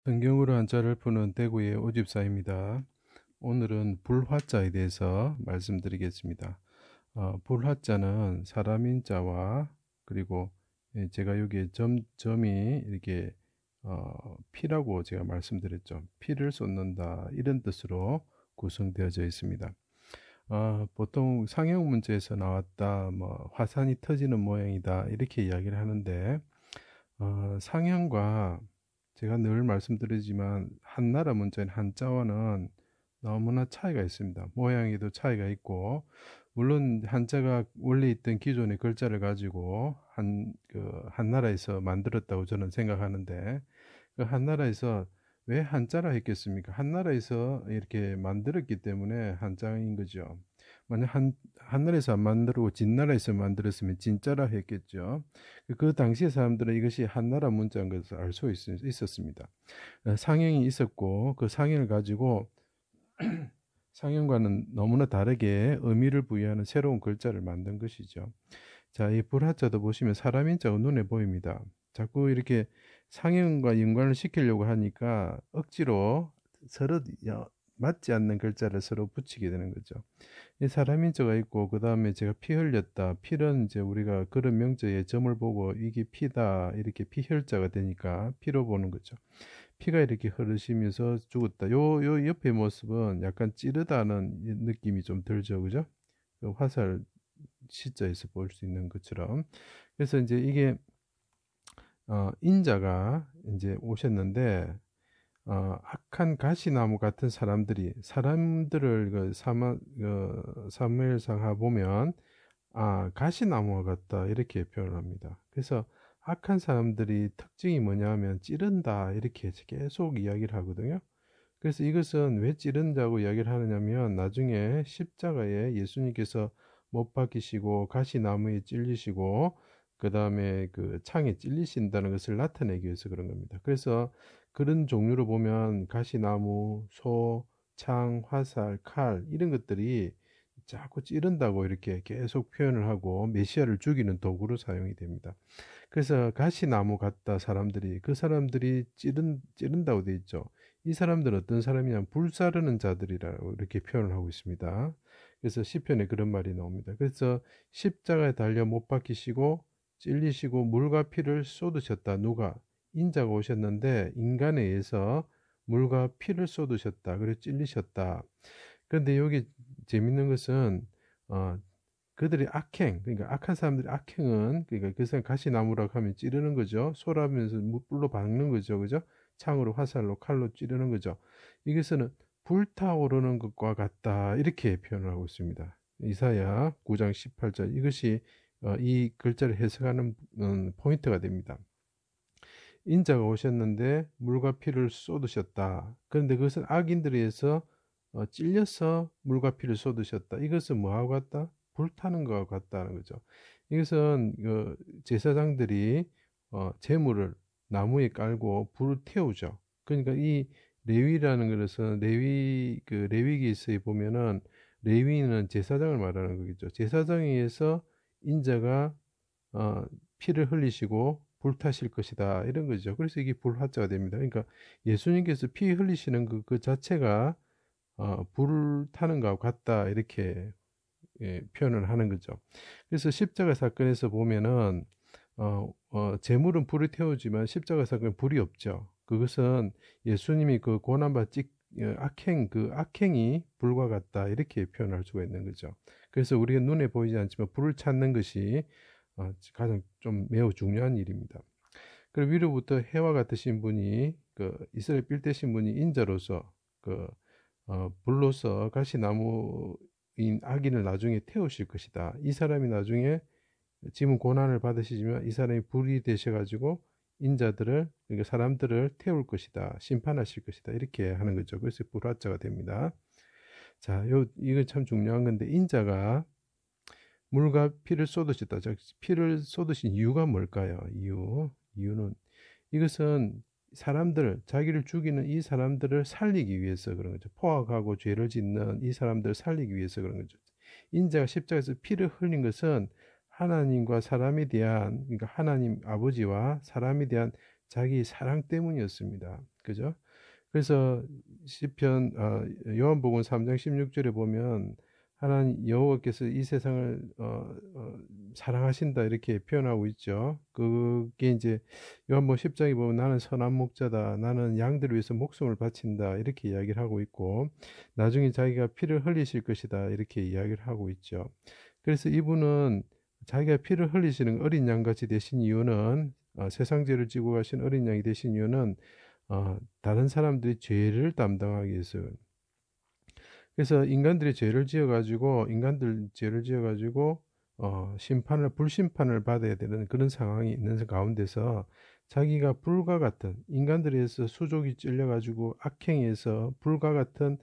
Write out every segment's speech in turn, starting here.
성경으로 한자를 푸는 대구의 오집사입니다. 오늘은 불화자에 대해서 말씀드리겠습니다. 불화자는 사람인 자와 그리고 제가 여기에 점이 이렇게 피라고 제가 말씀드렸죠. 피를 쏟는다 이런 뜻으로 구성되어져 있습니다. 보통 상형 문제에서 나왔다, 뭐 화산이 터지는 모양이다 이렇게 이야기를 하는데 상형과 제가 늘 말씀드리지만 한나라 문자인 한자와는 너무나 차이가 있습니다. 모양에도 차이가 있고 물론 한자가 원래 있던 기존의 글자를 가지고 한나라에서 만들었다고 저는 생각하는데 그 한나라에서 왜 한자라 했겠습니까? 한나라에서 이렇게 만들었기 때문에 한자인 거죠. 만약 한나라에서 안 만들고 진나라에서 만들었으면 진짜라 했겠죠. 그 당시의 사람들은 이것이 한나라 문자인 것을 알 수 있었습니다. 상형이 있었고 그 상형을 가지고 상형과는 너무나 다르게 의미를 부여하는 새로운 글자를 만든 것이죠. 자, 이 불화자도 보시면 사람 인자가 눈에 보입니다. 자꾸 이렇게 상형과 연관을 시키려고 하니까 억지로 서로 맞지 않는 글자를 서로 붙이게 되는 거죠. 이 사람 인자가 있고 그 다음에 제가 피 흘렸다. 피는 이제 우리가 그런 명제에 점을 보고 이게 피다 이렇게 피혈자가 되니까 피로 보는 거죠. 피가 이렇게 흐르시면서 죽었다. 요 옆에 모습은 약간 찌르다는 느낌이 좀 들죠, 그죠? 그 화살 시자에서 볼 수 있는 것처럼. 그래서 이제 이게 인자가 이제 오셨는데 악한 가시나무 같은 사람들을 사무엘상하 보면 가시나무와 같다 이렇게 표현합니다. 그래서 악한 사람들이 특징이 뭐냐면 찌른다 이렇게 계속 이야기를 하거든요. 그래서 이것은 왜 찌른다고 이야기를 하느냐면 나중에 십자가에 예수님께서 못 박히시고 가시나무에 찔리시고 그 다음에 그 창에 찔리신다는 것을 나타내기 위해서 그런 겁니다. 그래서 그런 종류로 보면 가시나무, 소, 창, 화살, 칼 이런 것들이 자꾸 찌른다고 이렇게 계속 표현을 하고 메시아를 죽이는 도구로 사용이 됩니다. 그래서 가시나무 같다 사람들이 그 사람들이 찌른다고 돼 있죠. 이 사람들은 어떤 사람이냐면 불사르는 자들이라고 이렇게 표현을 하고 있습니다. 그래서 시편에 그런 말이 나옵니다. 그래서 십자가에 달려 못 박히시고 찔리시고 물과 피를 쏟으셨다. 누가? 인자가 오셨는데 인간에 의해서 물과 피를 쏟으셨다. 그리고 찔리셨다. 그런데 여기 재밌는 것은 그들이 그러니까 악한 사람들이 악행은 그러니까 그 사람 가시나무라고 하면 찌르는 거죠. 소라면서 불로 박는 거죠, 그죠? 창으로 화살로 칼로 찌르는 거죠. 이것은 불타오르는 것과 같다 이렇게 표현을 하고 있습니다. 이사야 9장 18절 이것이 이 글자를 해석하는 포인트가 됩니다. 인자가 오셨는데 물과 피를 쏟으셨다. 그런데 그것은 악인들에 의해서 찔려서 물과 피를 쏟으셨다. 이것은 뭐하고 같다? 불타는 것과 같다는 거죠. 이것은 제사장들이 제물을 나무에 깔고 불을 태우죠. 그러니까 이 레위라는 것은 레위기서에 보면은 레위는 제사장을 말하는 거겠죠. 제사장에 의해서 인자가 피를 흘리시고 불타실 것이다 이런 거죠. 그래서 이게 불화자가 됩니다. 그러니까 예수님께서 피 흘리시는 그 자체가 불타는 것과 같다 이렇게 표현을 하는 거죠. 그래서 십자가 사건에서 보면은 제물은 불을 태우지만 십자가 사건은 불이 없죠. 그것은 예수님이 그 고난받지 악행이 불과 같다 이렇게 표현할 수가 있는 거죠. 그래서 우리가 눈에 보이지 않지만 불을 찾는 것이 가장 좀 매우 중요한 일입니다. 그리고 위로부터 해와 같으신 분이 이스라엘 삘 되신 분이 인자로서 불로서 가시나무인 악인을 나중에 태우실 것이다. 이 사람이 나중에 지금 고난을 받으시지만 이 사람이 불이 되셔가지고 인자들을 그러니까 사람들을 태울 것이다. 심판하실 것이다. 이렇게 하는 거죠. 그래서 불화자가 됩니다. 자, 이거 참 중요한 건데 인자가 물과 피를 쏟으셨다. 피를 쏟으신 이유가 뭘까요? 이유는 이것은 자기를 죽이는 이 사람들을 살리기 위해서 그런 거죠. 포악하고 죄를 짓는 이 사람들을 살리기 위해서 그런 거죠. 인자가 십자가에서 피를 흘린 것은 하나님과 그러니까 하나님 아버지와 사람에 대한 자기 사랑 때문이었습니다. 그죠? 그래서 시편 요한복음 3장 16절에 보면 하나님 여호와께서 이 세상을 사랑하신다 이렇게 표현하고 있죠. 그게 이제 요한복음 10장에 보면 나는 선한 목자다. 나는 양들을 위해서 목숨을 바친다. 이렇게 이야기를 하고 있고 나중에 자기가 피를 흘리실 것이다. 이렇게 이야기를 하고 있죠. 그래서 이분은 자기가 피를 흘리시는 어린 양같이 되신 이유는 세상 죄를 지고 가신 어린 양이 되신 이유는 다른 사람들이 죄를 담당하기 위해서. 그래서 인간들이 죄를 지어가지고 인간들 죄를 지어가지고 심판을 불심판을 받아야 되는 그런 상황이 있는 가운데서 자기가 불과 같은 인간들에서 수족이 찔려가지고 악행에서 불과 같은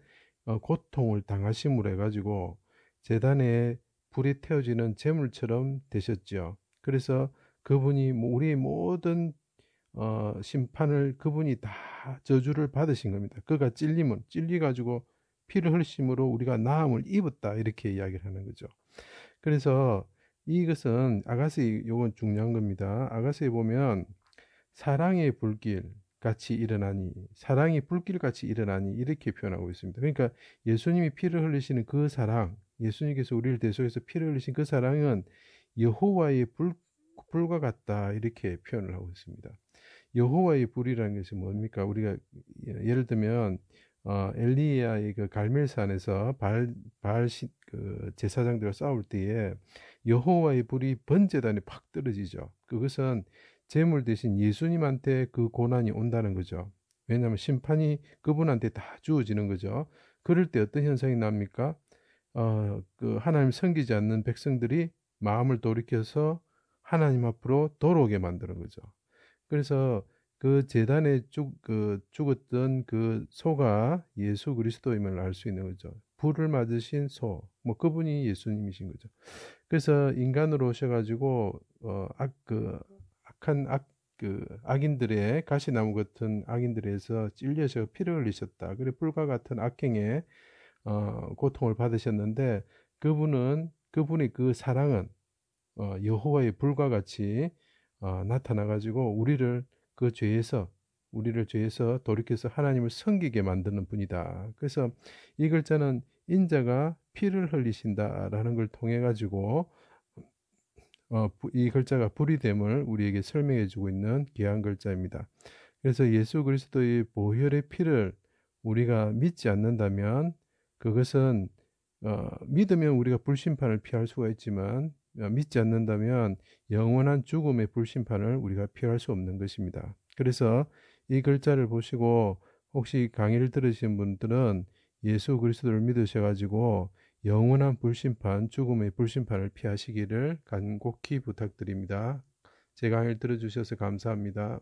고통을 당하심으로 해가지고 제단에 불이 태워지는 제물처럼 되셨죠. 그래서 그분이 우리의 모든 심판을 그분이 다 저주를 받으신 겁니다. 그가 찔림은 찔리가지고 피를 흘리심으로 우리가 나음을 입었다 이렇게 이야기를 하는 거죠. 그래서 이것은 아가서의 요건 중요한 겁니다. 아가서에 보면 사랑의 불길 같이 일어나니 사랑이 불길 같이 일어나니 이렇게 표현하고 있습니다. 그러니까 예수님이 피를 흘리시는 그 사랑, 예수님께서 우리를 대속해서 피를 흘리신 그 사랑은 여호와의 불과 같다 이렇게 표현을 하고 있습니다. 여호와의 불이라는 것이 뭡니까? 우리가 예를 들면 엘리야의 그 갈멜산에서 그 제사장들과 싸울 때에 여호와의 불이 번제단에 팍 떨어지죠. 그것은 제물 대신 예수님한테 그 고난이 온다는 거죠. 왜냐하면 심판이 그분한테 다 주어지는 거죠. 그럴 때 어떤 현상이 납니까? 그 하나님 섬기지 않는 백성들이 마음을 돌이켜서 하나님 앞으로 돌아오게 만드는 거죠. 그래서 그 제단에 죽었던 그 소가 예수 그리스도임을 알 수 있는 거죠. 불을 맞으신 소, 뭐 그분이 예수님이신 거죠. 그래서 인간으로 오셔가지고 악인들의 가시나무 같은 악인들에서 찔려서 피를 흘리셨다. 그리고 불과 같은 악행에 고통을 받으셨는데 그분의 그 사랑은 여호와의 불과 같이 나타나가지고 우리를 죄에서 돌이켜서 하나님을 섬기게 만드는 분이다. 그래서 이 글자는 인자가 피를 흘리신다라는 걸 통해 가지고 이 글자가 불이 됨을 우리에게 설명해 주고 있는 귀한 글자입니다. 그래서 예수 그리스도의 보혈의 피를 우리가 믿지 않는다면 그것은 믿으면 우리가 불심판을 피할 수가 있지만 믿지 않는다면 영원한 죽음의 불심판을 우리가 피할 수 없는 것입니다. 그래서 이 글자를 보시고 혹시 강의를 들으신 분들은 예수 그리스도를 믿으셔가지고 영원한 불심판, 죽음의 불심판을 피하시기를 간곡히 부탁드립니다. 제 강의를 들어주셔서 감사합니다.